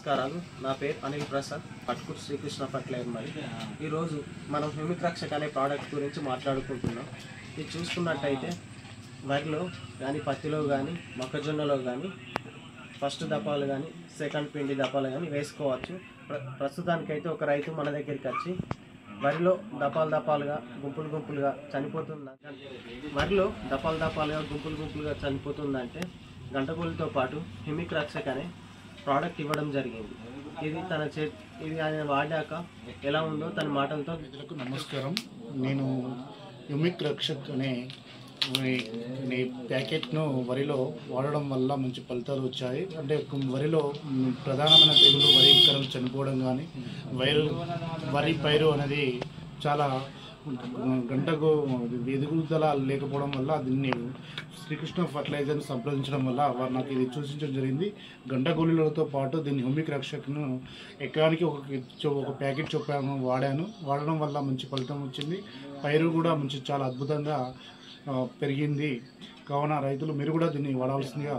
నమస్కారాలు. నా పేరు అనిల్ ప్రసాద్, పట్కూరు శ్రీకృష్ణ ఫర్టిలైజర్. మరి ఈరోజు మనం హ్యూమిక్ రక్షక్ అనే ప్రోడక్ట్ గురించి మాట్లాడుకుంటున్నాం. ఇది చూసుకున్నట్టయితే వరిలో కానీ పత్తిలో కానీ మొక్కజొన్నలో కానీ ఫస్ట్ దపాలు కానీ సెకండ్ పిండి దపాలు కానీ వేసుకోవచ్చు. ప్రస్తుతానికైతే ఒక రైతు మన దగ్గరికి వచ్చి వరిలో దపాలుగా గుంపులుగా చనిపోతుందంటే గంటగూలితో పాటు హ్యూమిక్ రక్షక్ అనే ప్రోడక్ట్ ఇవ్వడం జరిగింది. ఇది ఆయన వాడాక ఎలా ఉందో తన మాటలతో. నమస్కారం. నేను హ్యూమిక్ రక్షక్ అనే ప్యాకెట్ను వరిలో వాడడం వల్ల మంచి ఫలితాలు వచ్చాయి. అంటే వరిలో ప్రధానమైన తెగులు వరి ఇక్కలు చనిపోవడం కానీ వరి పైరు అనేది చాలా గంటకు ఎదుగుదల లేకపోవడం వల్ల దీన్ని శ్రీకృష్ణ ఫర్టిలైజర్ని సంప్రదించడం వల్ల వారు నాకు ఇది సూచించడం జరిగింది. గంట గోళీలతో పాటు దీన్ని హ్యూమిక్ రక్షక్ను ఎకరానికి ఒక ప్యాకెట్ చొప్పాను వాడడం వల్ల మంచి ఫలితం వచ్చింది. పైరు కూడా చాలా అద్భుతంగా పెరిగింది. కావున రైతులు మీరు కూడా దీన్ని వాడాల్సిందిగా